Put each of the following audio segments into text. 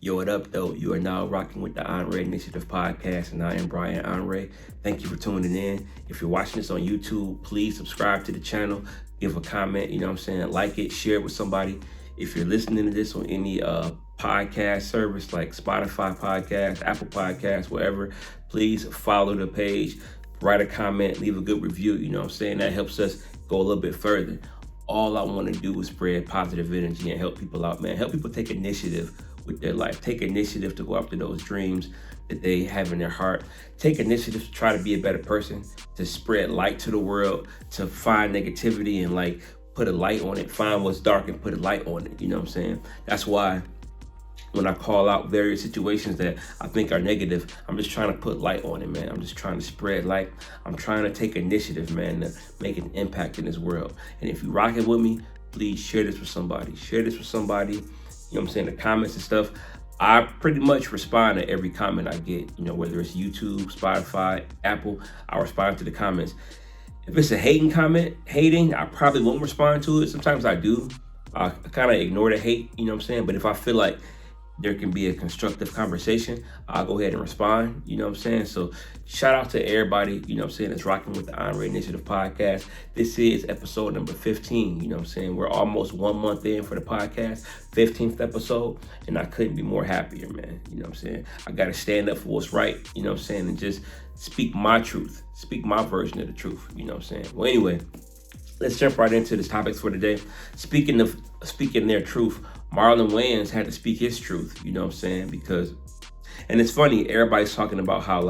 Yo, what up, though? You are now rocking with the Onrea Initiative podcast, and I am Brian Onrea. Thank you for tuning in. If you're watching this on YouTube, please subscribe to the channel, give a comment, like it, share it with somebody. If you're listening to this on any podcast service like Spotify podcast, Apple Podcasts, wherever, please follow the page, write a comment, leave a good review. That helps us go a little bit further. All I want to do is spread positive energy and help people out, man. Help people take initiative with their life. Take initiative to go after those dreams that they have in their heart. Take initiative to try to be a better person, to spread light to the world, to find negativity and put a light on it. Find what's dark and put a light on it. That's why when I call out various situations that I think are negative, I'm just trying to put light on it, man. I'm just trying to spread light. I'm trying to take initiative, man, to make an impact in this world. And if you're rocking with me, please share this with somebody. Share this with somebody. The comments and stuff. I pretty much respond to every comment I get, whether it's YouTube, Spotify, Apple, I respond to the comments. If it's a hating comment, I probably won't respond to it. Sometimes I do. I kind of ignore the hate, But if I feel like there can be a constructive conversation, I'll go ahead and respond, So shout out to everybody, that's rocking with the Onrea Initiative podcast. This is episode number 15, We're almost 1 month in for the podcast, 15th episode, and I couldn't be more happier, man. I got to stand up for what's right, and just speak my truth, speak my version of the truth, Well, anyway, let's jump right into the topics for today. Speaking their truth, Marlon Wayans had to speak his truth, because, and it's funny, everybody's talking about how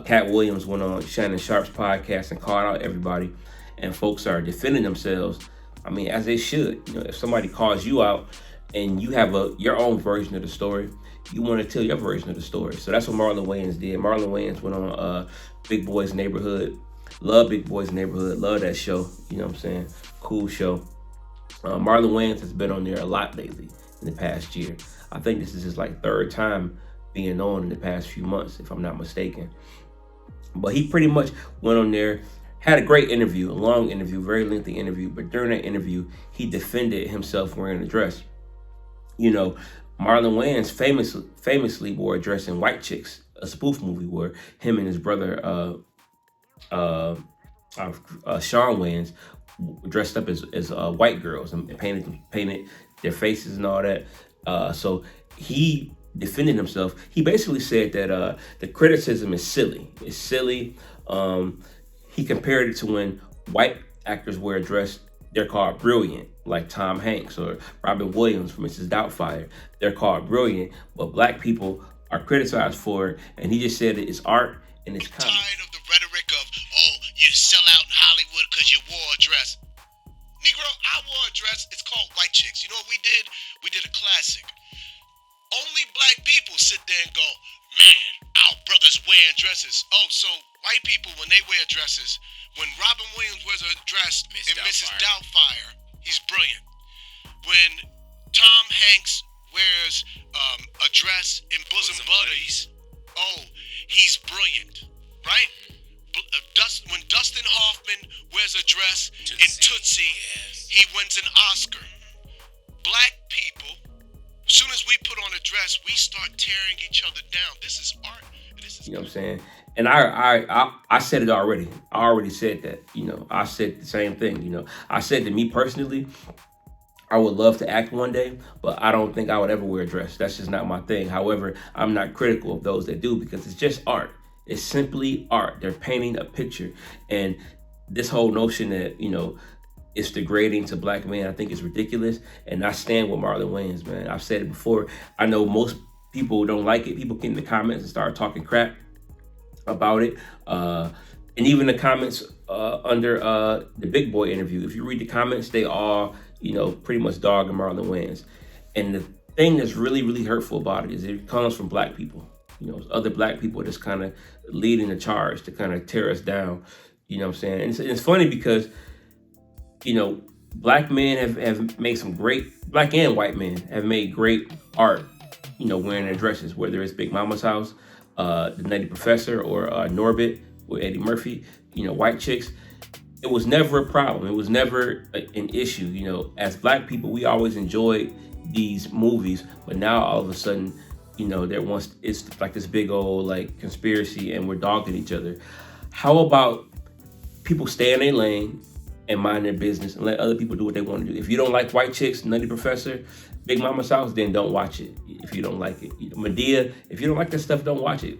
Katt Williams went on Shannon Sharp's podcast and called out everybody, and folks are defending themselves. I mean, as they should. If somebody calls you out and you have your own version of the story, you want to tell your version of the story. So that's what Marlon Wayans did. Marlon Wayans went on Big Boy's Neighborhood. Love Big Boy's Neighborhood. Love that show. Cool show. Marlon Wayans has been on there a lot lately in the past year. I think this is his third time being on in the past few months, if I'm not mistaken. But he pretty much went on there, had a great interview, a long interview, very lengthy interview. But during that interview, he defended himself wearing a dress. Marlon Wayans famously wore a dress in White Chicks, a spoof movie where him and his brother, Sean Wayans, dressed up as white girls and painted their faces and all that. So he defended himself. He basically said that the criticism is silly. It's silly. He compared it to when white actors wear a dress, they're called brilliant, like Tom Hanks or Robin Williams from Mrs. Doubtfire. They're called brilliant, but black people are criticized for it. And he just said that it's art and it's comedy. Tired of the rhetoric of, you sell out in Hollywood because you wore a dress. Negro, I wore a dress. It's called White Chicks. You know what we did? We did a classic. Only black people sit there and go, man, our brothers wearing dresses. Oh, so white people, when they wear dresses, when Robin Williams wears a dress in Mrs. Doubtfire, he's brilliant. When Tom Hanks wears a dress in Bosom Buddies, he's brilliant, right? When Dustin Hoffman wears a dress in Tootsie, he wins an Oscar. Black people, as soon as we put on a dress, we start tearing each other down. This is art. You know what I'm saying? And I said it already. I already said that. I said the same thing. I said to me personally, I would love to act one day, but I don't think I would ever wear a dress. That's just not my thing. However, I'm not critical of those that do because it's just art. It's simply art. They're painting a picture. And this whole notion that, it's degrading to black men, I think is ridiculous. And I stand with Marlon Wayans, man. I've said it before. I know most people don't like it. People get in the comments and start talking crap about it. And even the comments under the Big Boy interview, if you read the comments, they all, pretty much dog and Marlon Wayans. And the thing that's really, really hurtful about it is it comes from black people. Other black people that's kind of leading the charge to kind of tear us down. And it's funny because, black men have made some great, black and white men have made great art, wearing their dresses, whether it's Big Mama's House, The Nutty Professor, or Norbit with Eddie Murphy, White Chicks. It was never a problem. It was never an issue. As black people, we always enjoyed these movies, but now all of a sudden, it's like this big old like conspiracy and we're dogging each other. How about people stay in their lane and mind their business and let other people do what they want to do? If you don't like white chicks, Nutty Professor, Big Mama's House, then don't watch it if you don't like it. Medea, if you don't like that stuff, don't watch it.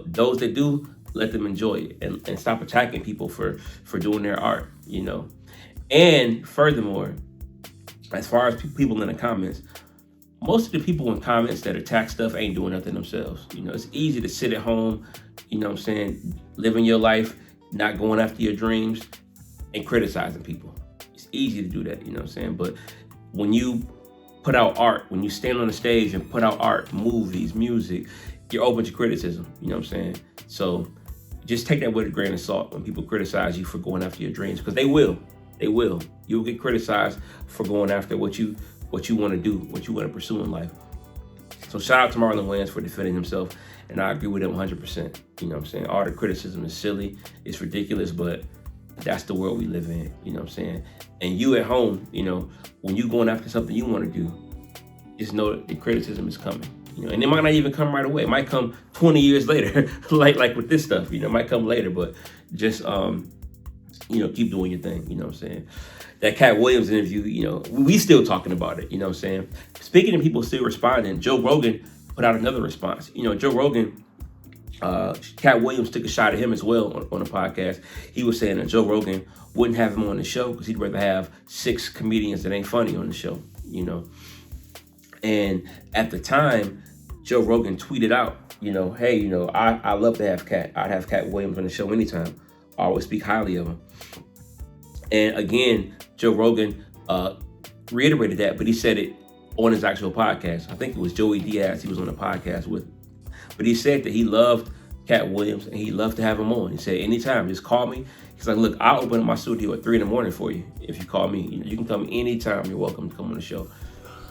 Those that do, let them enjoy it and stop attacking people for doing their art, And furthermore, as far as people in the comments, most of the people in comments that attack stuff ain't doing nothing themselves. It's easy to sit at home, living your life, not going after your dreams and criticizing people. It's easy to do that, But when you put out art, when you stand on the stage and put out art, movies, music, you're open to criticism, So just take that with a grain of salt when people criticize you for going after your dreams, because they will. You'll get criticized for going after what you want to do, what you want to pursue in life. So shout out to Marlon Wayans for defending himself, and I agree with him 100%. All the criticism is silly, it's ridiculous, but that's the world we live in, And you at home, when you going after something you want to do, just know that the criticism is coming, and it might not even come right away. It might come 20 years later, like with this stuff, it might come later, but just, keep doing your thing, That Katt Williams interview, we still talking about it, Speaking of people still responding, Joe Rogan put out another response. Joe Rogan, Katt Williams took a shot at him as well on the podcast. He was saying that Joe Rogan wouldn't have him on the show because he'd rather have 6 comedians that ain't funny on the show, And at the time, Joe Rogan tweeted out, hey, I love to have Katt. I'd have Katt Williams on the show anytime. I always speak highly of him. And again, Joe Rogan reiterated that, but he said it on his actual podcast. I think it was Joey Diaz he was on the podcast with. But he said that he loved Katt Williams and he loved to have him on. He said, anytime, just call me. He's like, look, I'll open up my studio at 3 a.m. for you. If you call me, you can come anytime. You're welcome to come on the show.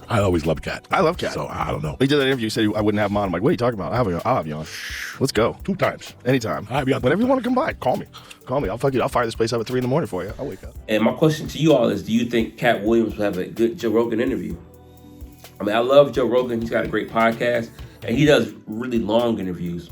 I always loved Katt. I love Katt. So I don't know. He did that interview. He said I wouldn't have him on. I'm like, what are you talking about? I'll have you on. Let's go. 2 times. Anytime. I'll be on Whenever 2 you want to come by, call me. I'll fire this place up at 3 a.m. for you. I'll wake up. And my question to you all is, do you think Katt Williams will have a good Joe Rogan interview? I mean, I love Joe Rogan. He's got a great podcast, and he does really long interviews.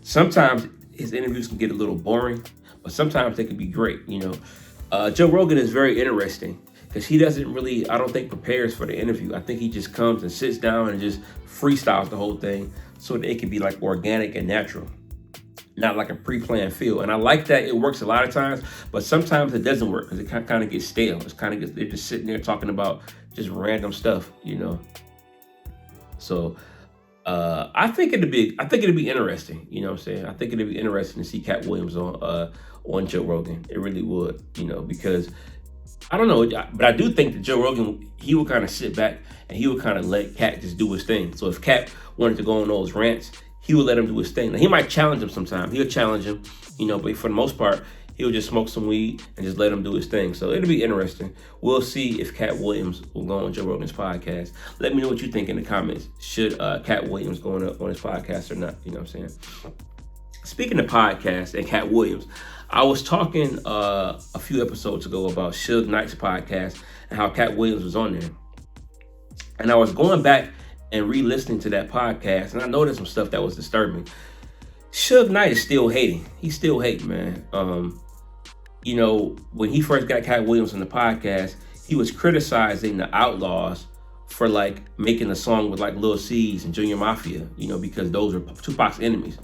Sometimes his interviews can get a little boring, but sometimes they can be great, Joe Rogan is very interesting because he doesn't really, I don't think, prepares for the interview. I think he just comes and sits down and just freestyles the whole thing so that it can be like organic and natural, not like a pre-planned feel. And I like that it works a lot of times, but sometimes it doesn't work because it kind of gets stale. They're just sitting there talking about just random stuff, So I think it'd be interesting, I think it'd be interesting to see Katt Williams on Joe Rogan. It really would, because I don't know, but I do think that Joe Rogan, he would kind of sit back and he would kind of let Katt just do his thing. So if Katt wanted to go on those rants, he would let him do his thing. Now, he might challenge him sometime. He'll challenge him, but for the most part, he'll just smoke some weed and just let him do his thing. So it'll be interesting. We'll see if Katt Williams will go on Joe Rogan's podcast. Let me know what you think in the comments. Should Katt Williams go on his podcast or not? Speaking of podcasts and Katt Williams, I was talking a few episodes ago about Suge Knight's podcast and how Katt Williams was on there. And I was going back and re-listening to that podcast, and I noticed some stuff that was disturbing. Suge Knight is still hating. He's still hating, man. When he first got Katt Williams on the podcast, he was criticizing the Outlawz for like making a song with like Lil C's and Junior Mafia, because those are Tupac's enemies.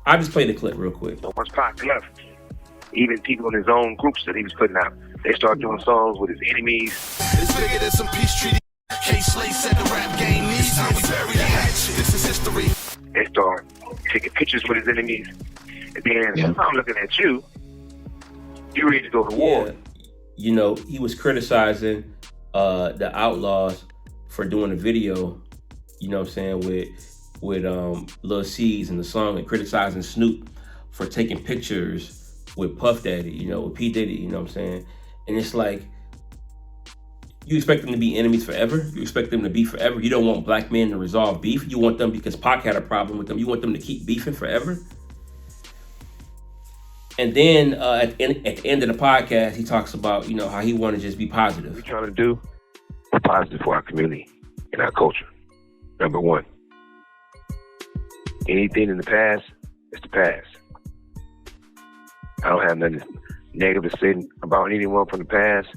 I just played the clip real quick. Once Pac left, even people in his own groups that he was putting out, they started doing songs with his enemies. It's bigger than some peace treaty. K-Slay said the rap game needs how we bury the hatchet. This is history. They start taking pictures with his enemies. And then I'm looking at you. You ready to go to war. Yeah. He was criticizing the Outlawz for doing a video, with Lil C's and the song, and criticizing Snoop for taking pictures with Puff Daddy, with P. Diddy, And it's like, you expect them to be enemies forever? You expect them to be forever? You don't want black men to resolve beef? You want them, because Pac had a problem with them, you want them to keep beefing forever? And then at the end of the podcast, he talks about, how he want to just be positive. We're trying to do what's positive for our community. in our culture. Number one, anything in the past is the past. I don't have nothing negative to say about anyone from the past.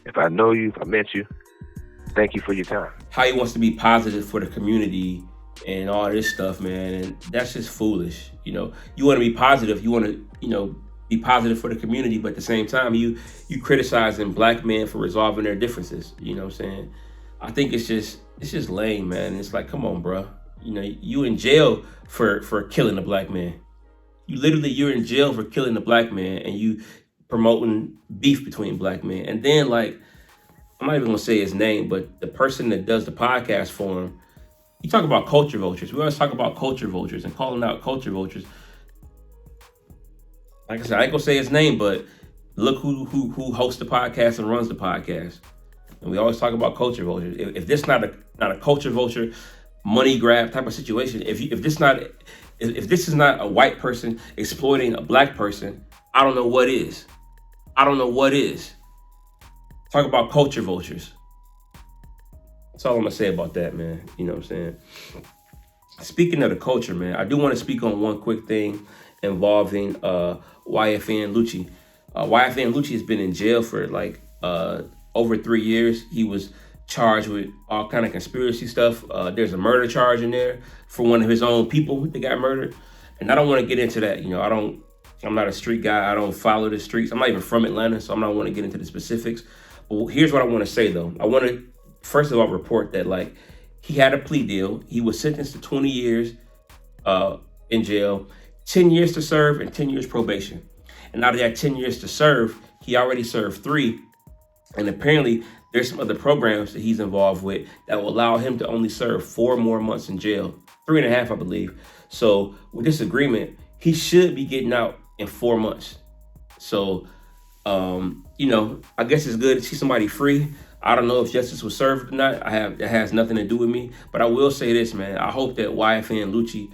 If I know you, if I met you, thank you for your time. How he wants to be positive for the community and all this stuff, man, and that's just foolish. You know, you want to be positive, you want to, you know, be positive for the community, but at the same time, you criticizing black men for resolving their differences. You know what I'm saying? I think it's just lame, man. It's like, come on, bro. You know, you in jail for killing a black man. You're in jail for killing a black man, and you promoting beef between black men. And then, like, I'm not even gonna say his name, but the person that does the podcast for him, you talk about culture vultures. We always talk about culture vultures and calling out culture vultures. Like I said, I ain't gonna say his name, but look who hosts the podcast and runs the podcast. And we always talk about culture vultures. If this not a culture vulture, money grab type of situation, if this is not a white person exploiting a black person, I don't know what is. I don't know what is. Talk about culture vultures. That's all I'm gonna say about that, man. You know what I'm saying? Speaking of the culture, man, I do want to speak on one quick thing involving YFN Lucci. YFN Lucci has been in jail for like over 3 years. He was charged with all kind of conspiracy stuff. There's a murder charge in there for one of his own people that got murdered. And I don't want to get into that. You know, I'm not a street guy. I don't follow the streets. I'm not even from Atlanta, so I'm not want to get into the specifics. But here's what I want to say, though. I want to, first of all, report that, like, he had a plea deal. He was sentenced to 20 years in jail, 10 years to serve, and 10 years probation. And out of that 10 years to serve, he already served 3. And apparently, there's some other programs that he's involved with that will allow him to only serve 4 more months in jail. 3.5, I believe. So with this agreement, he should be getting out in 4 months. So, you know, I guess it's good to see somebody free. I don't know if justice was served or not. That has nothing to do with me. But I will say this, man. I hope that YFN Lucci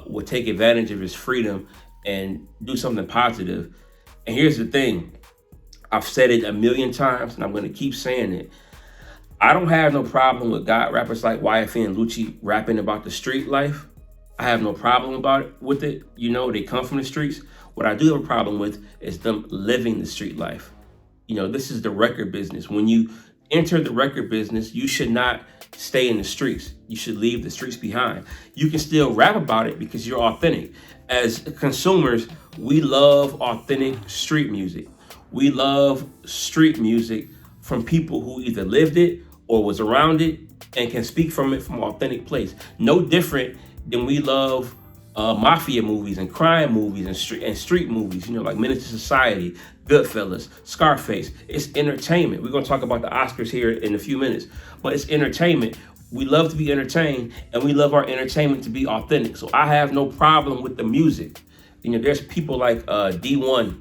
will take advantage of his freedom and do something positive. And here's the thing. I've said it a million times, and I'm going to keep saying it. I don't have no problem with God rappers like YFN Lucci rapping about the street life. I have no problem with it. You know, they come from the streets. What I do have a problem with is them living the street life. You know, this is the record business. When you enter the record business, you should not stay in the streets. You should leave the streets behind. You can still rap about it because you're authentic. As consumers, we love authentic street music. We love street music from people who either lived it or was around it and can speak from it from an authentic place. No different than we love mafia movies and crime movies and street movies, you know, like Menace to Society, Goodfellas, Scarface. It's entertainment. We're going to talk about the Oscars here in a few minutes, but it's entertainment. We love to be entertained, and we love our entertainment to be authentic. So I have no problem with the music. You know, there's people like D1,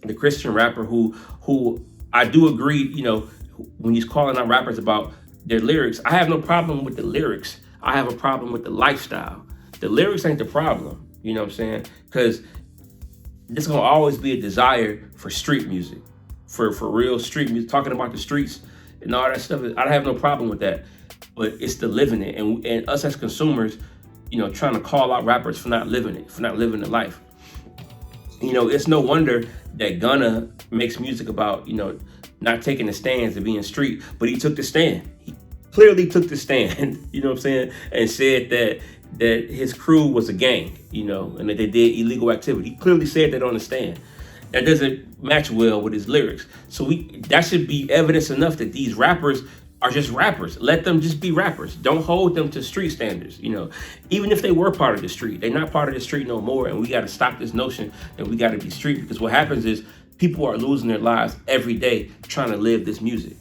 the Christian rapper, who I do agree, you know, when he's calling out rappers about their lyrics, I have no problem with the lyrics. I have a problem with the lifestyle. The lyrics ain't the problem, you know what I'm saying? Because there's gonna always be a desire for street music, for real street music, talking about the streets and all that stuff. I have no problem with that, but it's the living it. And us as consumers, you know, trying to call out rappers for not living it, for not living the life. You know, it's no wonder that Gunna makes music about, you know, not taking the stands and being street, but he took the stand. He clearly took the stand, you know what I'm saying? And said that his crew was a gang, you know, and that they did illegal activity. He clearly said that on the stand. That doesn't match well with his lyrics. So that should be evidence enough that these rappers are just rappers. Let them just be rappers. Don't hold them to street standards, you know. Even if they were part of the street, they're not part of the street no more, and we got to stop this notion that we got to be street, because what happens is people are losing their lives every day trying to live this music.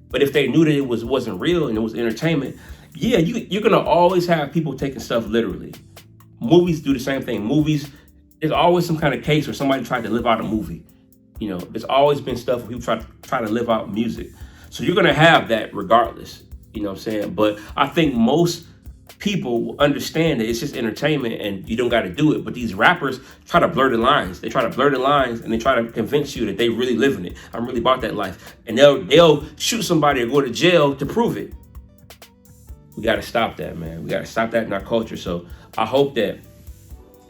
But if they knew that it wasn't real and it was entertainment, yeah, you're gonna always have people taking stuff literally. Movies do the same thing. Movies, there's always some kind of case where somebody tried to live out a movie. You know, there's always been stuff where people try to live out music. So you're gonna have that regardless, you know what I'm saying? But I think most people will understand that it's just entertainment and you don't gotta do it. But these rappers try to blur the lines. They try to blur the lines and they try to convince you that they really living it. I'm really about that life. And they'll shoot somebody or go to jail to prove it. We got to stop that, man. We got to stop that in our culture. So I hope that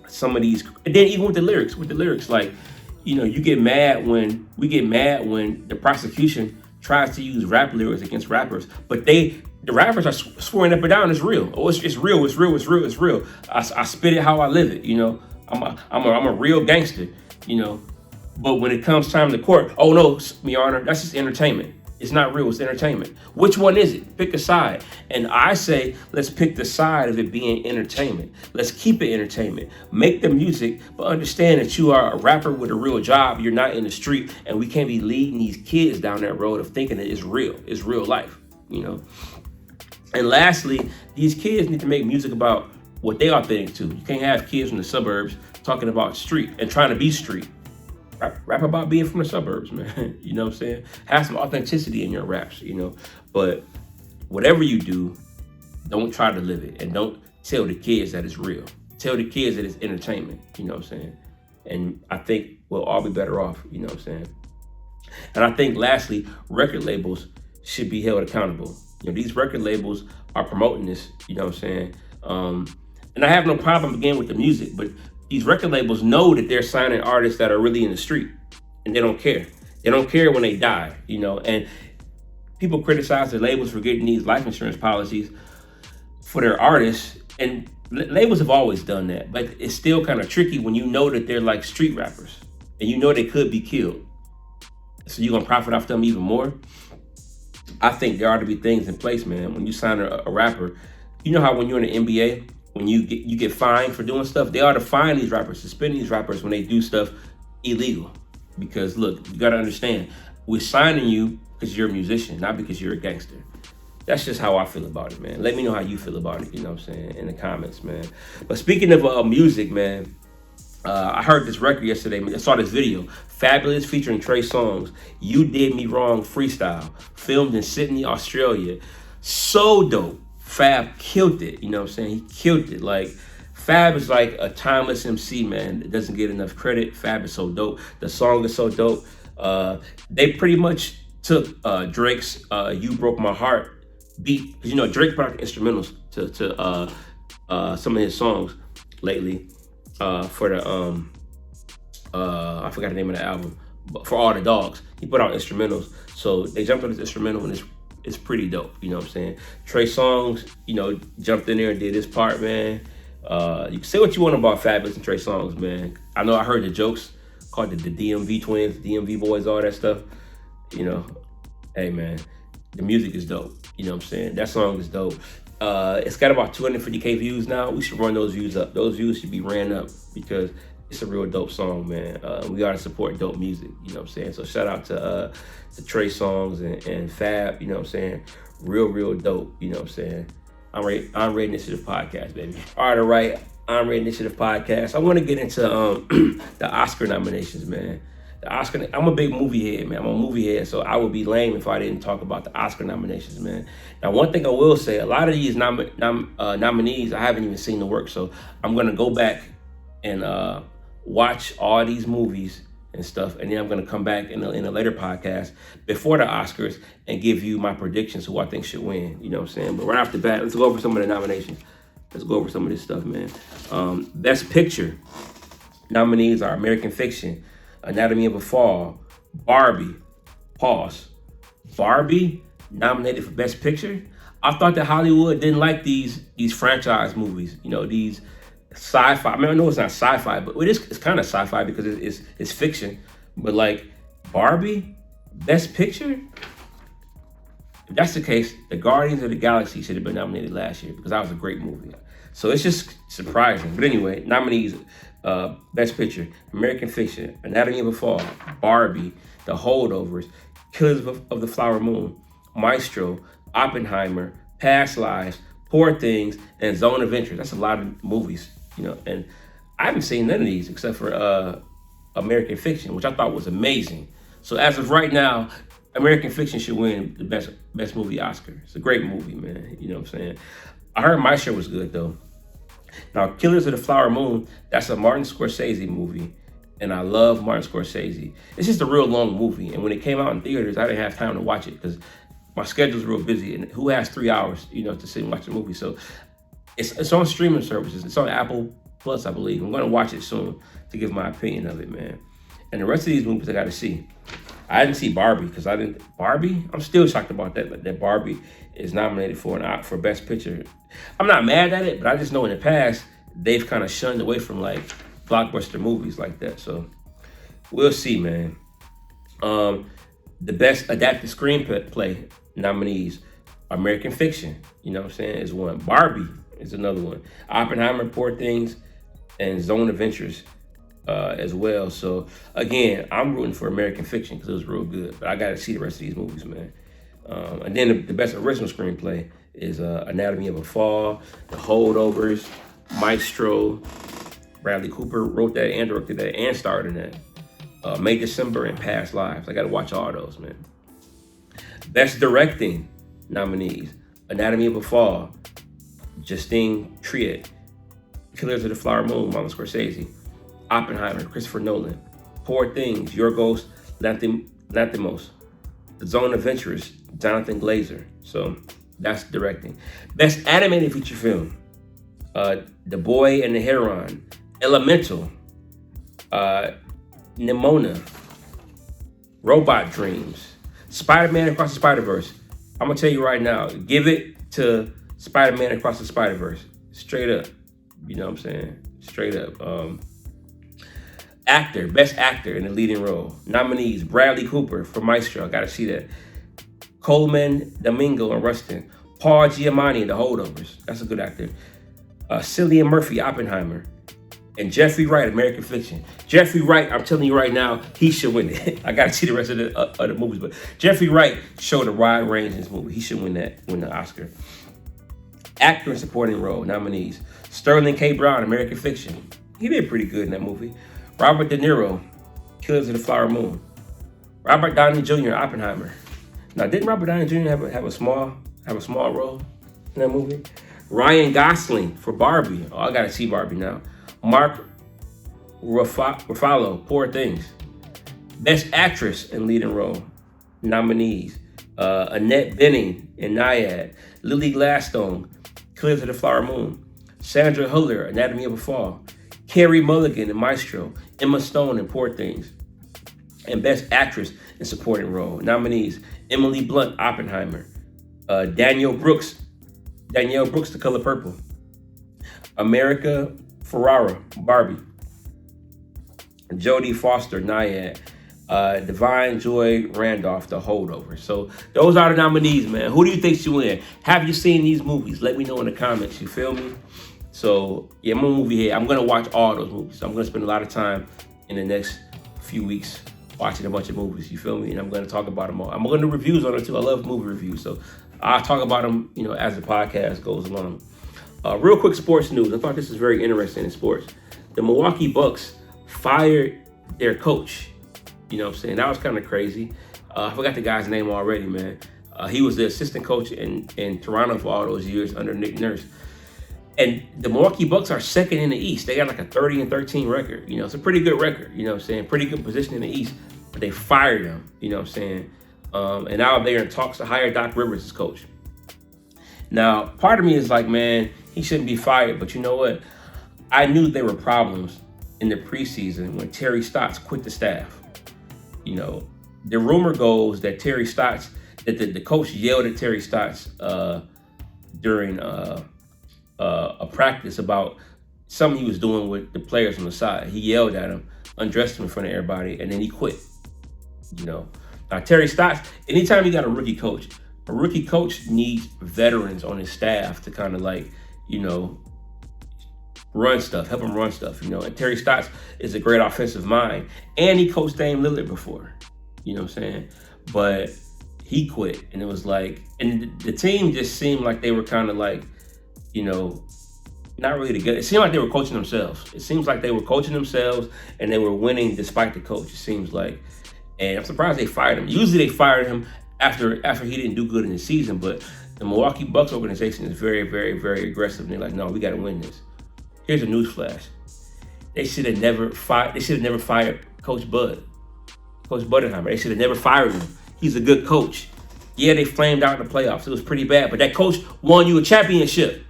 some of these, and then even with the lyrics, like, you know, we get mad when the prosecution tries to use rap lyrics against rappers, but the rappers are swearing up and down it's real. Oh, it's real. I spit it how I live it, you know. I'm a real gangster, you know. But when it comes time to court, oh no, Your Honor, that's just entertainment. It's not real, it's entertainment. Which one is it? Pick a side. And I say, let's pick the side of it being entertainment. Let's keep it entertainment. Make the music, but understand that you are a rapper with a real job. You're not in the street, and we can't be leading these kids down that road of thinking that it's real life, you know? And lastly, these kids need to make music about what they are authentic to. You can't have kids from the suburbs talking about street and trying to be street. Rap about being from the suburbs, man. You know what I'm saying? Have some authenticity in your raps, you know. But whatever you do, don't try to live it. And don't tell the kids that it's real. Tell the kids that it's entertainment, you know what I'm saying? And I think we'll all be better off, you know what I'm saying? And I think lastly, record labels should be held accountable. You know, these record labels are promoting this, you know what I'm saying? And I have no problem again with the music, but these record labels know that they're signing artists that are really in the street, and they don't care. They don't care when they die, you know. And people criticize the labels for getting these life insurance policies for their artists, and labels have always done that. But it's still kind of tricky when you know that they're like street rappers, and you know they could be killed. So you're gonna profit off them even more. I think there ought to be things in place, man. When you sign a rapper, you know how when you're in the NBA, when you get fined for doing stuff, they ought to fine these rappers, suspend these rappers when they do stuff illegal. Because look, you gotta understand, we're signing you because you're a musician, not because you're a gangster. That's just how I feel about it, man. Let me know how you feel about it, you know what I'm saying, in the comments, man. But speaking of music, man, I heard this record yesterday, man. I saw this video, Fabolous featuring Trey Songz, You Did Me Wrong freestyle, filmed in Sydney, Australia. So dope. Fab killed it, you know what I'm saying? He killed it. Like, Fab is like a timeless MC, man. It doesn't get enough credit. Fab is so dope. The song is so dope. They pretty much took Drake's You Broke My Heart beat. Because, you know, Drake brought the instrumentals to some of his songs lately for the, I forgot the name of the album, but for all the dogs. He put out instrumentals. So they jumped on this instrumental, and it's pretty dope, you know what I'm saying? Trey Songz, you know, jumped in there and did his part, man. You can say what you want about Fabolous and Trey Songz, man. I know I heard the jokes, called the DMV twins, DMV boys, all that stuff. You know, hey, man, the music is dope, you know what I'm saying? That song is dope. It's got about 250K views now. We should run those views up. Those views should be ran up because it's a real dope song, man. We gotta support dope music, you know what I'm saying? So shout out to Trey Songz and Fab, you know what I'm saying? Real dope, you know what I'm saying? Onrea Initiative Podcast, baby. All right, Onrea Initiative Podcast. I want to get into the Oscar nominations, man. I'm a big movie head, man. I'm a movie head, so I would be lame if I didn't talk about the Oscar nominations, man. Now, one thing I will say, a lot of these nominees, I haven't even seen the work, so I'm gonna go back and watch all these movies and stuff, and then I'm gonna come back in a later podcast before the Oscars and give you my predictions who I think should win, you know what I'm saying? But right off the bat, let's go over some of the nominations. Let's go over some of this stuff, man. Best Picture nominees are American Fiction, Anatomy of a Fall, Barbie, Barbie nominated for Best Picture? I thought that Hollywood didn't like these franchise movies, you know, these sci-fi. I mean, I know it's not sci-fi, but it's kind of sci-fi because it's fiction. But like Barbie, Best Picture? If that's the case, the Guardians of the Galaxy should have been nominated last year because that was a great movie. So it's just surprising. But anyway, nominees, Best Picture, American Fiction, Anatomy of a Fall, Barbie, The Holdovers, Killers of the Flower Moon, Maestro, Oppenheimer, Past Lives, Poor Things, and Zone of Interest. That's a lot of movies, you know, and I haven't seen none of these except for American Fiction, which I thought was amazing. So as of right now, American Fiction should win the best movie Oscar. It's a great movie, man. You know what I'm saying? I heard Maestro was good though. Now, Killers of the Flower Moon, that's a Martin Scorsese movie, and I love Martin Scorsese. It's just a real long movie, and when it came out in theaters, I didn't have time to watch it because my schedule's real busy, and who has 3 hours, to sit and watch a movie? So it's on streaming services. It's on Apple Plus, I believe. I'm gonna watch it soon to give my opinion of it, man. And the rest of these movies I gotta see. I didn't see Barbie because Barbie. I'm still shocked about that Barbie is nominated for Best Picture. I'm not mad at it, but I just know in the past they've kind of shunned away from like blockbuster movies like that. So we'll see, man. The best adapted screenplay nominees: American Fiction, is one. Barbie is another one. Oppenheimer, Poor Things, and Zone of Interest as well. So again, I'm rooting for American Fiction because it was real good, but I got to see the rest of these movies, man. And then the best original screenplay is Anatomy of a Fall, The Holdovers, Maestro. Bradley Cooper wrote that and directed that and starred in that. May December and Past Lives. I got to watch all those, man. Best directing nominees: Anatomy of a Fall, Justine Triet, Killers of the Flower Moon, Martin Scorsese, Oppenheimer, Christopher Nolan, Poor Things, Yorgos Lanthimos, The Zone of Interest, Jonathan Glazer. So that's directing. Best animated feature film: The Boy and the Heron, Elemental, Nimona, Robot Dreams, Spider-Man Across the Spider-Verse. I'm gonna tell you right now, give it to Spider-Man Across the Spider-Verse. Straight up. You know what I'm saying? Straight up. Actor, best actor in the leading role. Nominees: Bradley Cooper for Maestro. I gotta see that. Coleman Domingo in Rustin. Paul Giamatti in The Holdovers. That's a good actor. Cillian Murphy, Oppenheimer. And Jeffrey Wright, American Fiction. Jeffrey Wright, I'm telling you right now, he should win it. I gotta see the rest of the movies, but Jeffrey Wright showed a wide range in this movie. He should win the Oscar. Actor in supporting role nominees: Sterling K. Brown, American Fiction. He did pretty good in that movie. Robert De Niro, Killers of the Flower Moon. Robert Downey Jr., Oppenheimer. Now, didn't Robert Downey Jr. have a small role in that movie? Ryan Gosling for Barbie. Oh, I gotta see Barbie now. Mark Ruffalo, Poor Things. Best Actress in Leading Role nominees: Annette Bening in Nyad, Lily Gladstone, Killers of the Flower Moon, Sandra Hüller, Anatomy of a Fall, Carey Mulligan in Maestro, Emma Stone in Poor Things. And Best Actress in Supporting Role nominees: Emily Blunt, Oppenheimer, Danielle Brooks, The Color Purple, America Ferrara, Barbie, Jodie Foster, Nyad, Divine Joy Randolph, The Holdover. So those are the nominees, man. Who do you think should win? Have you seen these movies? Let me know in the comments. You feel me? So yeah, I'm a movie head. I'm gonna watch all those movies. I'm gonna spend a lot of time in the next few weeks watching a bunch of movies. You feel me? And I'm gonna talk about them all. I'm gonna do reviews on it too. I love movie reviews, so I'll talk about them, as the podcast goes along. Real quick sports news. I thought this was very interesting in sports. The Milwaukee Bucks fired their coach. You know what I'm saying? That was kind of crazy. I forgot the guy's name already, man. He was the assistant coach in Toronto for all those years under Nick Nurse. And the Milwaukee Bucks are second in the East. They got like a 30-13 record. It's a pretty good record. You know what I'm saying? Pretty good position in the East. But they fired him. You know what I'm saying? And now they're in talks to hire Doc Rivers as coach. Now, part of me is like, man, he shouldn't be fired. But you know what? I knew there were problems in the preseason when Terry Stotts quit the staff. The rumor goes that Terry Stotts, that the coach yelled at Terry Stotts during a practice about something he was doing with the players on the side. He yelled at him, undressed him in front of everybody, and then he quit. Now Terry Stotts, anytime you got a rookie coach needs veterans on his staff to kind of run stuff, help him run stuff, And Terry Stotts is a great offensive mind, and he coached Dame Lillard before, you know what I'm saying? But he quit, and it was and the team just seemed like they were kind of not really together. It seemed like they were coaching themselves. It seems like they were coaching themselves, and they were winning despite the coach, it seems like. And I'm surprised they fired him. Usually they fired him after he didn't do good in the season, but the Milwaukee Bucks organization is very, very, very aggressive, and they're like, no, we got to win this. Here's a news flash. They should have never fired Coach Budenheimer. They should have never fired him. He's a good coach. Yeah, they flamed out in the playoffs. It was pretty bad, but that coach won you a championship.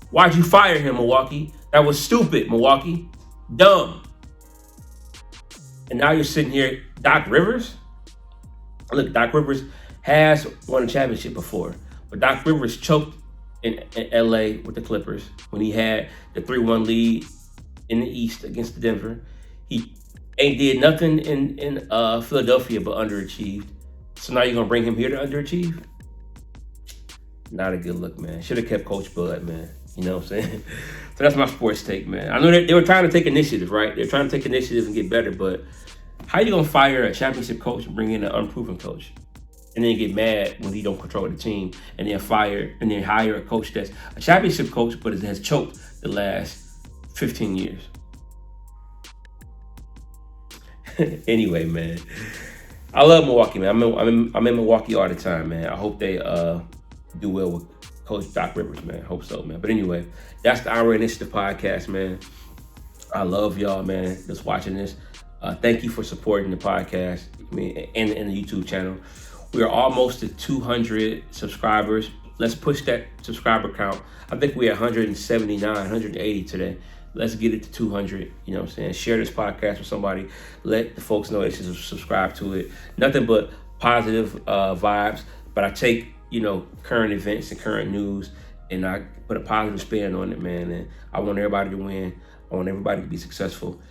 Why'd you fire him, Milwaukee? That was stupid, Milwaukee. Dumb. And now you're sitting here, Doc Rivers? Look, Doc Rivers has won a championship before, but Doc Rivers choked in LA with the Clippers when he had the 3-1 lead in the East against Denver. He ain't did nothing in Philadelphia but underachieved. So now you're gonna bring him here to underachieve? Not a good look, man. Should have kept Coach Bud, man. You know what I'm saying? So that's my sports take, man. I know they were trying to take initiative, right? They're trying to take initiative and get better, but how you gonna fire a championship coach and bring in an unproven coach? And then get mad when he don't control the team, and then hire a coach that's a championship coach, but has choked the last 15 years. Anyway, man, I love Milwaukee, man. I'm in Milwaukee all the time, man. I hope they do well with Coach Doc Rivers, man. I hope so, man. But anyway, that's the Onrea Initiative podcast, man. I love y'all, man, that's watching this. Thank you for supporting the podcast, and the YouTube channel. We are almost at 200 subscribers. Let's push that subscriber count. I think we're at 179, 180 today. Let's get it to 200. You know what I'm saying? Share this podcast with somebody. Let the folks know they should subscribe to it. Nothing but positive vibes. But I take, current events and current news, and I put a positive spin on it, man. And I want everybody to win. I want everybody to be successful.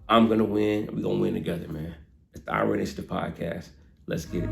I'm going to win. We're going to win together, man. It's the Onrea Initiative podcast. Let's get it.